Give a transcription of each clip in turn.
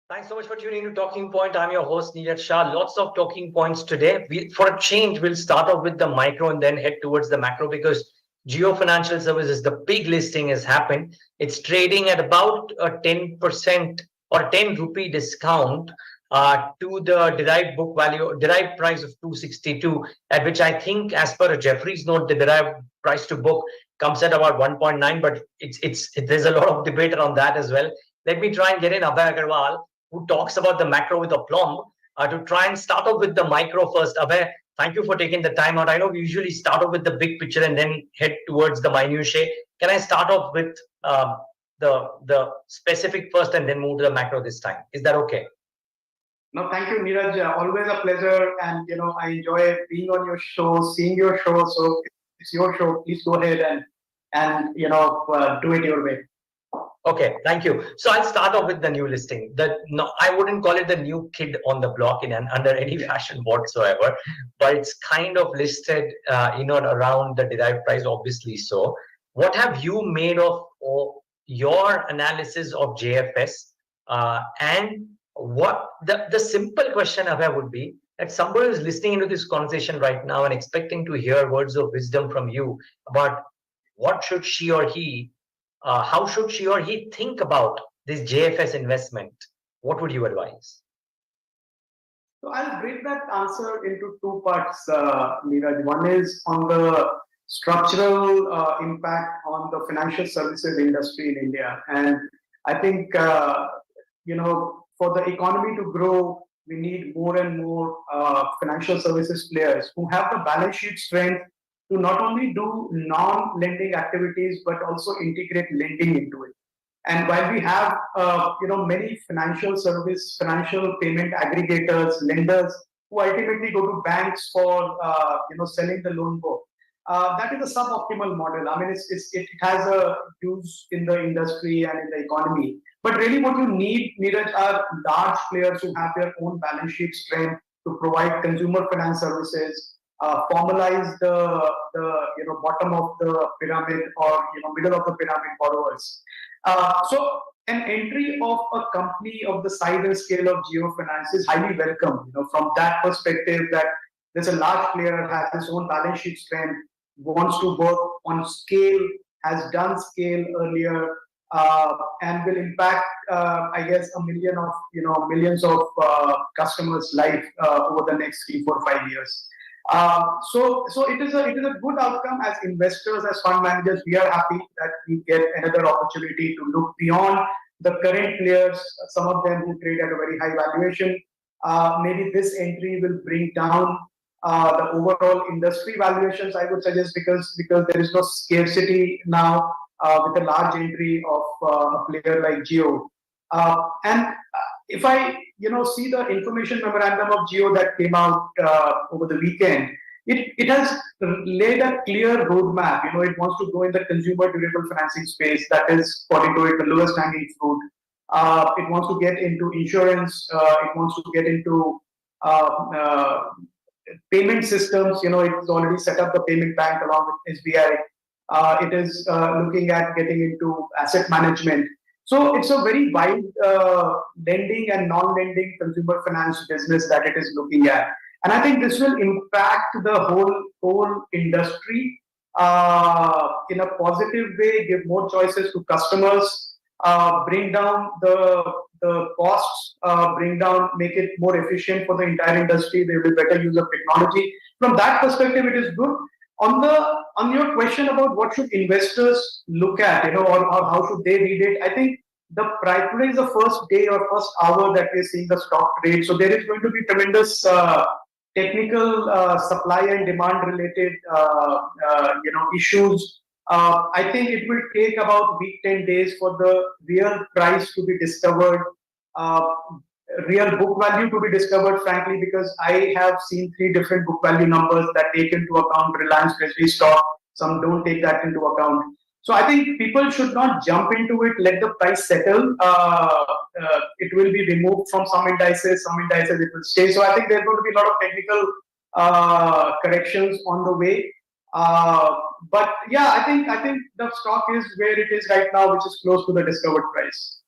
Thanks so much for tuning in to Talking Point. I'm your host, Neeraj Shah. Lots of talking points today. For a change, we'll start off with the micro and then head towards the macro because Geo Financial Services, the big listing has happened. It's trading at about a 10% or 10 rupee discount to the derived price of 262, at which I think, as per a Jeffries note, the derived price to book comes at about 1.9. But there's a lot of debate around that as well. Let me try and get in Abhay Agarwal, who talks about the macro with aplomb, to try and start off with the micro first. Abhay, thank you for taking the time out. I know we usually start off with the big picture and then head towards the minutiae. Can I start off with the specific first and then move to the macro this time? Is that okay? No, thank you, Neeraj. Always a pleasure, and I enjoy being on your show, seeing your show. So it's your show. Please go ahead and do it your way. Okay, thank you. So I'll start off with the new listing. No, I wouldn't call it the new kid on the block under any fashion whatsoever, but it's kind of listed, around the derived price, obviously. So, what have you made of your analysis of JFS? And what the simple question, Abhay, would be that somebody is listening into this conversation right now and expecting to hear words of wisdom from you about what should she or he how should she or he think about this JFS investment? What would you advise? So I'll break that answer into two parts, Neeraj. One is on the structural impact on the financial services industry in India, and I think for the economy to grow, we need more and more financial services players who have the balance sheet strength to not only do non-lending activities but also integrate lending into it. And while we have many financial payment aggregators, lenders who ultimately go to banks for selling the loan book, that is a suboptimal model. I mean, it has a use in the industry and in the economy. But really, what you need, Neeraj, are large players who have their own balance sheet strength to provide consumer finance services, formalize the bottom of the pyramid or middle of the pyramid borrowers. So an entry of a company of the size and scale of Geo Finance is highly welcome. From that perspective, that there's a large player has its own balance sheet strength, wants to work on scale, has done scale earlier, and will impact, I guess, millions of customers' life over the next 3, 4, 5 years. So it is a good outcome. As investors, as fund managers, we are happy that we get another opportunity to look beyond the current players, some of them who trade at a very high valuation. Maybe this entry will bring down the overall industry valuations, I would suggest, because there is no scarcity now with a large entry of a player like Geo. And if I see the information memorandum of Geo that came out over the weekend, it has laid a clear roadmap. It wants to go in the consumer durable financing space. That is, according to it, the lowest hanging fruit. It wants to get into insurance. It wants to get into payment systems. It's already set up the payment bank along with SBI. It is looking at getting into asset management. So it's a very wide lending and non-lending consumer finance business that it is looking at. And I think this will impact the whole industry in a positive way, give more choices to customers, bring down the costs, make it more efficient for the entire industry. There will be better use of technology. From that perspective, it is good. On your question about what should investors look at, or how should they read it, I think today is the first day or first hour that we're seeing the stock trade. So there is going to be tremendous technical supply and demand related issues. I think it will take about week 10 days for the real price to be discovered, real book value to be discovered, frankly, because I have seen 3 different book value numbers that take into account Reliance Treasury stock. Some don't take that into account. So I think people should not jump into it, let the price settle. It will be removed from some indices it will stay. So I think there's going to be a lot of technical corrections on the way. But yeah, I think the stock is where it is right now, which is close to the discovered price.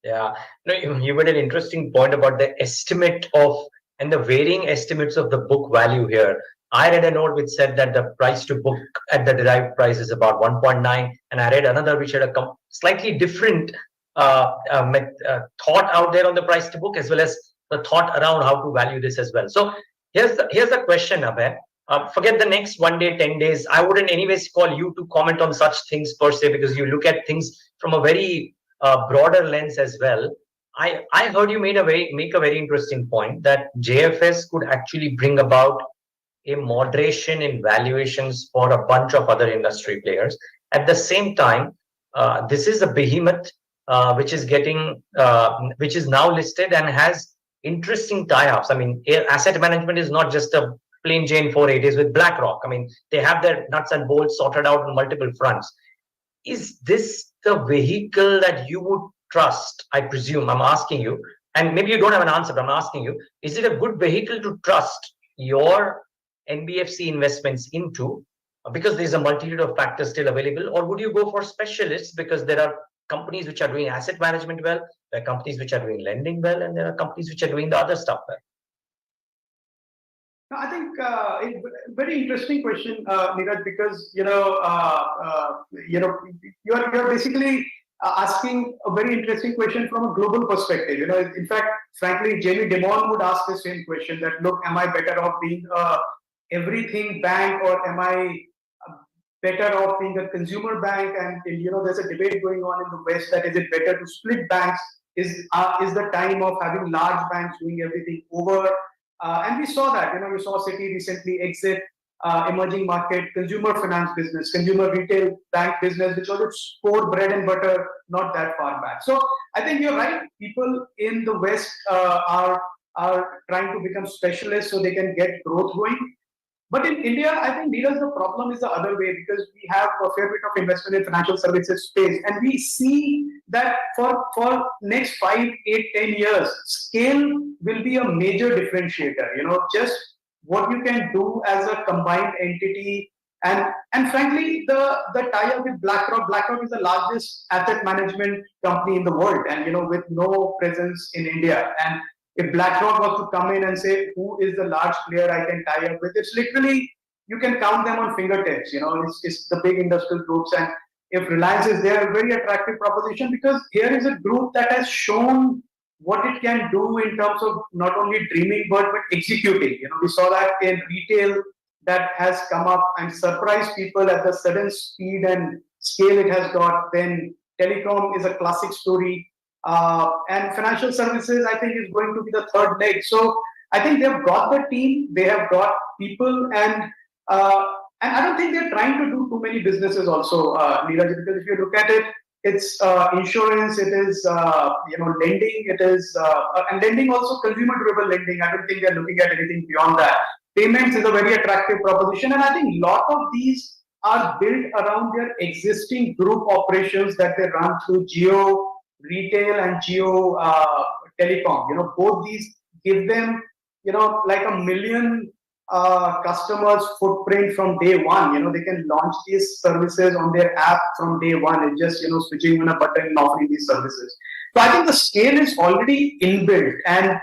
Yeah, no, you made an interesting point about the estimate of and the varying estimates of the book value here. I read a note which said that the price to book at the derived price is about 1.9, and I read another which had a slightly different thought out there on the price to book, as well as the thought around how to value this as well. So here's the question, Abhay. Forget the next 1 day, 10 days. I wouldn't anyways call you to comment on such things per se, because you look at things from a very broader lens as well. I heard you make a very interesting point that JFS could actually bring about a moderation in valuations for a bunch of other industry players. At the same time, this is a behemoth which is now listed and has interesting tie-ups. I mean, asset management is not just a plain Jane 480s with BlackRock. I mean, they have their nuts and bolts sorted out on multiple fronts. Is this the vehicle that you would trust? I presume I'm asking you, and maybe you don't have an answer, but I'm asking you, is it a good vehicle to trust your NBFC investments into, because there's a multitude of factors still available? Or would you go for specialists because there are companies which are doing asset management well, there are companies which are doing lending well, and there are companies which are doing the other stuff well? No, I think very interesting question, Neeraj, because you're basically asking a very interesting question from a global perspective. In fact, frankly, Jamie Dimon would ask the same question: that look, am I better off being a everything bank, or am I better off being a consumer bank? And there's a debate going on in the West that is it better to split banks? Is the time of having large banks doing everything over? And we saw that. We saw Citi recently exit emerging market consumer finance business, consumer retail bank business, which was its core bread and butter not that far back. So I think you're right. People in the West are trying to become specialists so they can get growth going. But in India, I think Neeraj, the problem is the other way, because we have a fair bit of investment in financial services space, and we see that for next 5, 8, 10 years, scale will be a major differentiator. Just what you can do as a combined entity, and frankly, the tie-up with BlackRock. BlackRock is the largest asset management company in the world, and with no presence in India. And if BlackRock was to come in and say, who is the large player I can tie up with, it's literally, you can count them on fingertips. It's the big industrial groups. And if Reliance is there, a very attractive proposition, because here is a group that has shown what it can do in terms of not only dreaming but executing. We saw that in retail, that has come up and surprised people at the sudden speed and scale it has got. Then telecom is a classic story. And financial services, I think, is going to be the third leg. So I think they've got the team, they have got people, and I don't think they're trying to do too many businesses also, Neeraj, because if you look at it, it's insurance, it is lending, it is and lending also consumer durable lending. I don't think they're looking at anything beyond that. Payments is a very attractive proposition, and I think a lot of these are built around their existing group operations that they run through Geo retail and Geo telecom. Both these give them like a million customers footprint from day one. They can launch these services on their app from day one. It's just switching on a button and offering these services. So I think the scale is already inbuilt, and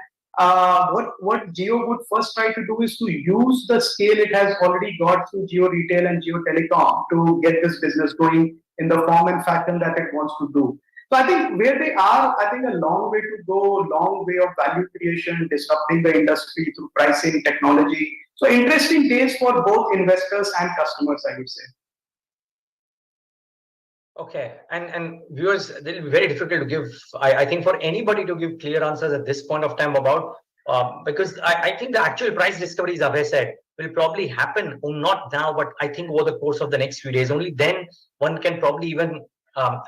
what Geo would first try to do is to use the scale it has already got through Geo retail and Geo telecom to get this business going in the form and fashion that it wants to do. So I think where they are, I think a long way to go, long way of value creation, disrupting the industry through pricing, technology. So interesting days for both investors and customers, I would say. Okay, and viewers, it will be very difficult to give. I think for anybody to give clear answers at this point of time about because I think the actual price discovery, as Abhay said, will probably happen, not now, but I think over the course of the next few days. Only then one can probably even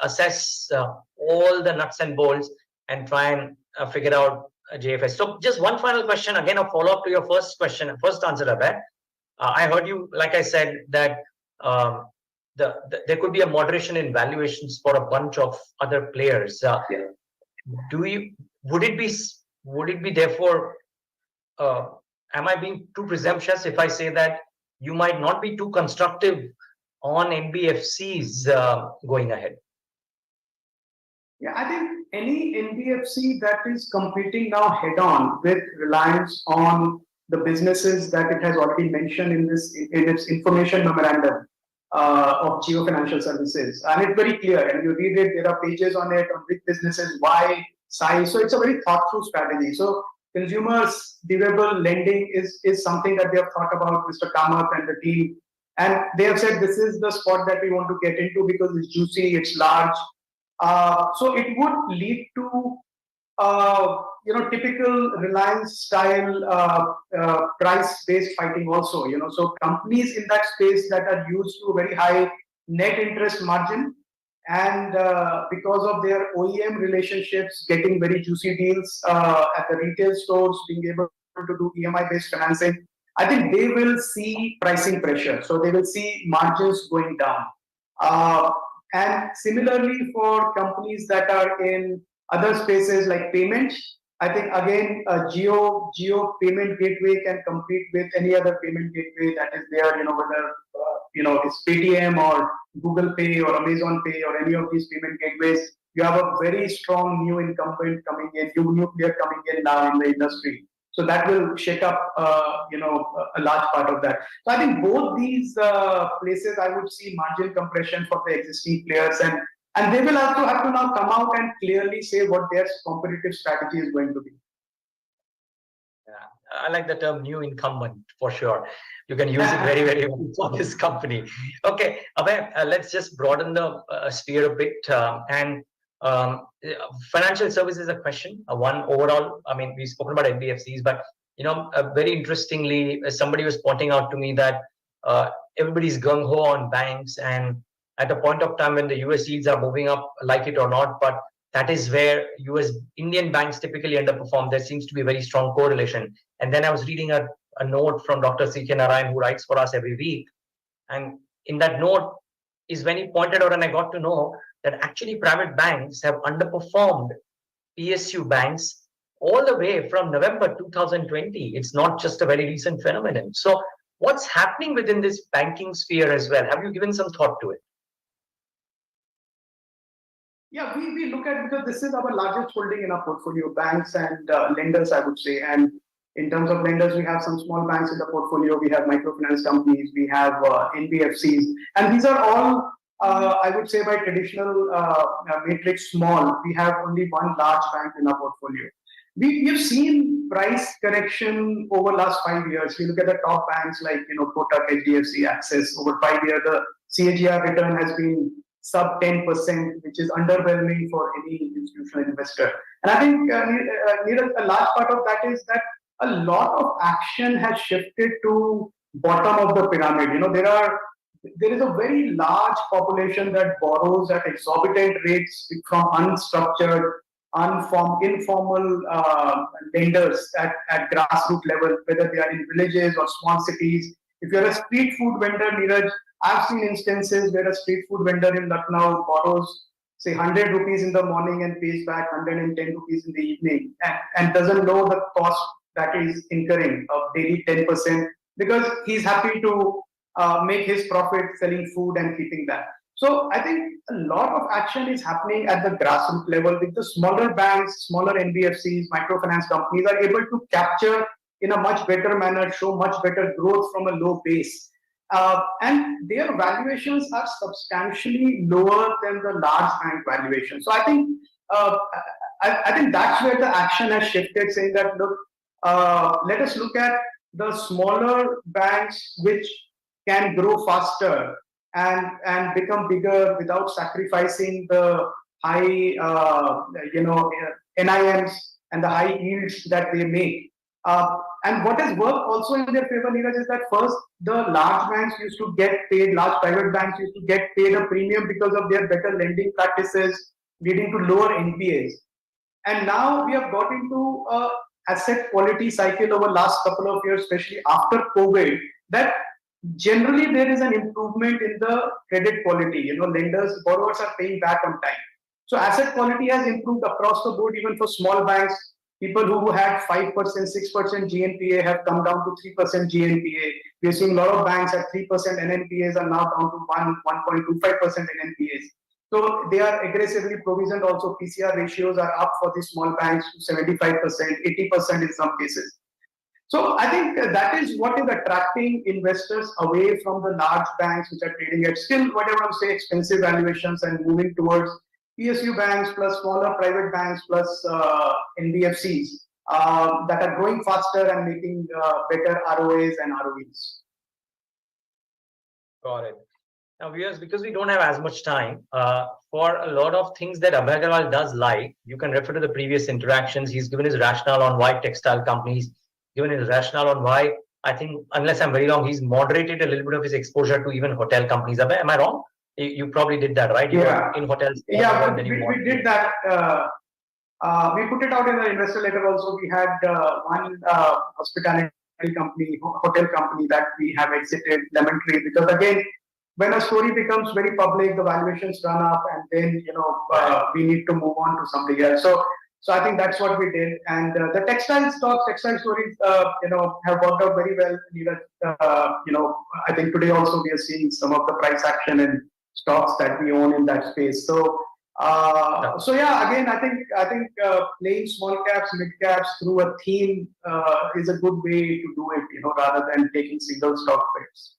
assess all the nuts and bolts and try and figure out JFS. So just one final question, again, a follow up to your first question, first answer, Abhay. I heard you, like I said, that. There could be a moderation in valuations for a bunch of other players. Yeah. Would it be therefore? Am I being too presumptuous if I say that you might not be too constructive on NBFCs going ahead? Yeah, I think any NBFC that is competing now head on with reliance on the businesses that it has already mentioned in this in its information memorandum of Geo Financial Services, and it's very clear. And you read it, there are pages on it on which businesses, why, size. So it's a very thought through strategy. So consumers durable lending is something that they have thought about, Mr. Kamath and the team, and they have said this is the spot that we want to get into because it's juicy, it's large. So it would lead to typical Reliance style price-based fighting also. So companies in that space that are used to a very high net interest margin, and because of their OEM relationships, getting very juicy deals at the retail stores, being able to do EMI-based financing, I think they will see pricing pressure. So they will see margins going down. Uh, and similarly, for companies that are in other spaces like payments, I think again, Geo payment gateway can compete with any other payment gateway that is there. Whether it's Paytm or Google Pay or Amazon Pay or any of these payment gateways. You have a very strong new incumbent coming in, new player coming in now in the industry. So that will shake up, a large part of that. So I think both these places, I would see margin compression for the existing players, and they will also have to now come out and clearly say what their competitive strategy is going to be. Yeah, I like the term new incumbent for sure. You can use it very, very well for this company. Okay, Abhay, let's just broaden the sphere a bit. And financial services a question. One overall, I mean, we've spoken about NBFCs, but very interestingly, somebody was pointing out to me that everybody's gung ho on banks, and at a point of time when the US yields are moving up, like it or not, but that is where US Indian banks typically underperform. There seems to be a very strong correlation. And then I was reading a note from Dr. C.K. Narayan, who writes for us every week. And in that note is when he pointed out, and I got to know that actually private banks have underperformed PSU banks all the way from November 2020. It's not just a very recent phenomenon. So what's happening within this banking sphere as well? Have you given some thought to it? Yeah, we look at, because this is our largest holding in our portfolio, banks and lenders, I would say. And in terms of lenders, we have some small banks in the portfolio. We have microfinance companies, we have NBFCs, and these are all, I would say, by traditional matrix small. We have only one large bank in our portfolio. We've seen price correction over last 5 years. You look at the top banks like Kotak, HDFC, Axis. Over 5 years, the CAGR return has been sub 10%, which is underwhelming for any institutional investor. And I think Neeraj, a large part of that is that a lot of action has shifted to bottom of the pyramid. There is a very large population that borrows at exorbitant rates from unstructured, informal lenders at grassroots level, whether they are in villages or small cities. If you're a street food vendor, Neeraj, I've seen instances where a street food vendor in Lucknow borrows, say, 100 rupees in the morning and pays back 110 rupees in the evening, and doesn't know the cost that is incurring of daily 10%, because he's happy to make his profit selling food and keeping that. So I think a lot of action is happening at the grassroots level, with the smaller banks, smaller NBFCs, microfinance companies are able to capture in a much better manner, show much better growth from a low base. And their valuations are substantially lower than the large bank valuation. So I think I think that's where the action has shifted, saying that, look, let us look at the smaller banks which can grow faster and become bigger without sacrificing the high NIMs and the high yields that they make. And what has worked also in their favor, Neeraj, is that first the large banks used to get paid, large private banks used to get paid a premium because of their better lending practices, leading to lower NPAs. And now we have got into a asset quality cycle over last couple of years, especially after COVID, that generally there is an improvement in the credit quality. Lenders, borrowers are paying back on time. So asset quality has improved across the board, even for small banks. People who had 5%, 6% GNPA have come down to 3% GNPA. We're seeing a lot of banks at 3% NNPAs are now down to 1.25% NNPAs. So they are aggressively provisioned. Also, PCR ratios are up for the small banks to 75%, 80% in some cases. So I think that is what is attracting investors away from the large banks which are trading at still whatever I'm saying expensive valuations and moving towards PSU banks plus smaller private banks plus NBFCs that are growing faster and making better ROAs and ROEs. Got it. Now, viewers, because we don't have as much time, for a lot of things that Abhay Agarwal does like, you can refer to the previous interactions. He's given his rationale on why textile companies, given his rationale on why, I think, unless I'm very wrong, he's moderated a little bit of his exposure to even hotel companies. Abhay, am I wrong? You probably did that, right? You were in hotels. Yeah, we did that. We put it out in the investor letter also. We had one hospitality company, hotel company that we have exited, Lemon Tree, because again, when a story becomes very public, the valuations run up, and then we need to move on to something else. So I think that's what we did. And the textile stocks, textile stories, have worked out very well. I think today also we are seeing some of the price action in stocks that we own in that space. So yeah, again, I think playing small caps, mid caps through a theme is a good way to do it, rather than taking single stock picks.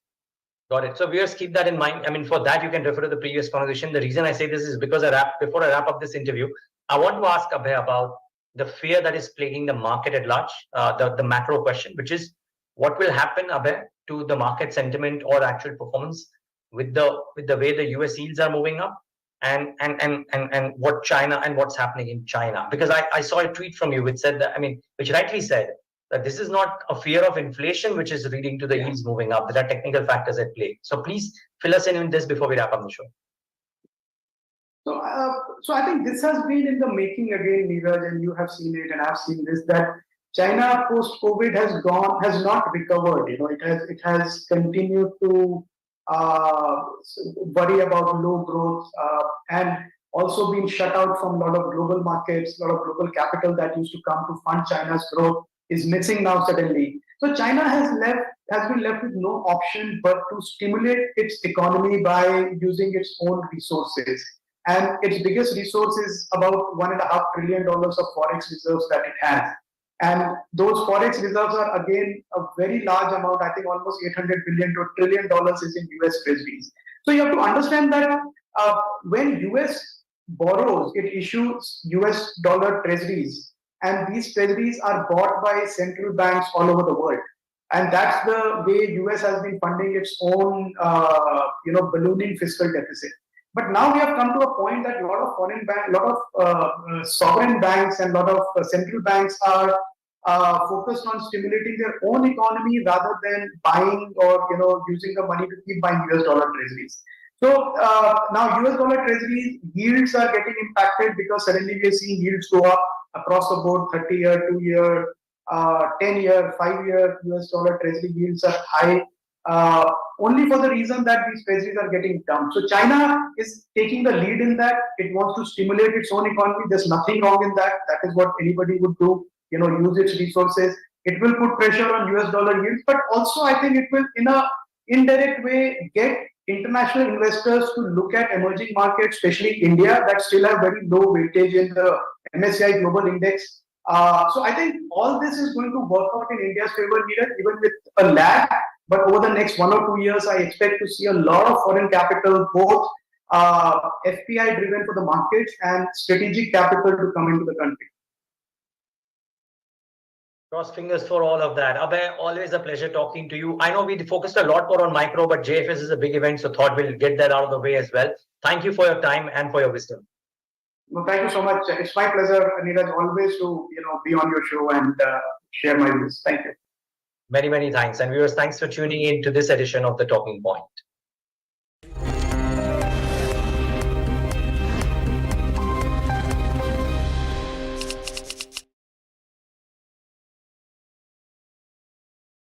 Got it. So viewers, keep that in mind. I mean, for that, you can refer to the previous conversation. The reason I say this is because before I wrap up this interview, I want to ask Abhay about the fear that is plaguing the market at large, the macro question, which is what will happen, Abhay, to the market sentiment or actual performance with the way the US yields are moving up and what China and what's happening in China. Because I saw a tweet from you which said that, which rightly said that this is not a fear of inflation which is leading to the yields moving up. There are technical factors at play. So please fill us in this before we wrap up the show. So I think this has been in the making again, Neeraj, and you have seen it, and I've seen this, that China post-COVID has not recovered. It has continued to worry about low growth and also been shut out from a lot of global markets, a lot of global capital that used to come to fund China's growth is missing now suddenly. So China has been left with no option but to stimulate its economy by using its own resources. And its biggest resource is about $1.5 trillion of forex reserves that it has. And those forex reserves are again a very large amount. I think almost $800 billion to $1 trillion is in US treasuries. So you have to understand that when US borrows, it issues US dollar treasuries. And these treasuries are bought by central banks all over the world. And that's the way US has been funding its own, ballooning fiscal deficit. But now we have come to a point that a lot of sovereign banks and a lot of central banks are focused on stimulating their own economy rather than buying or using the money to keep buying US dollar treasuries. So now US dollar treasuries yields are getting impacted because suddenly we are seeing yields go up across the board. 30-year, 2-year, 10-year, 5-year US dollar treasury yields are high. Only for the reason that these treasuries are getting dumped. So China is taking the lead in that. It wants to stimulate its own economy. There's nothing wrong in that. That is what anybody would do. Use its resources. It will put pressure on US dollar yields, but also I think it will, in a indirect way, get international investors to look at emerging markets, especially India, that still have very low weightage in the MSCI Global Index. So I think all this is going to work out in India's favor, even with a lag. But over the next 1 or 2 years, I expect to see a lot of foreign capital, both FPI driven for the markets and strategic capital to come into the country. Cross fingers for all of that. Abhay, always a pleasure talking to you. I know we focused a lot more on micro, but JFS is a big event, so thought we'll get that out of the way as well. Thank you for your time and for your wisdom. Well, thank you so much. It's my pleasure, Neeraj, always to be on your show and share my views. Thank you. Many, many thanks. And viewers, thanks for tuning in to this edition of The Talking Point.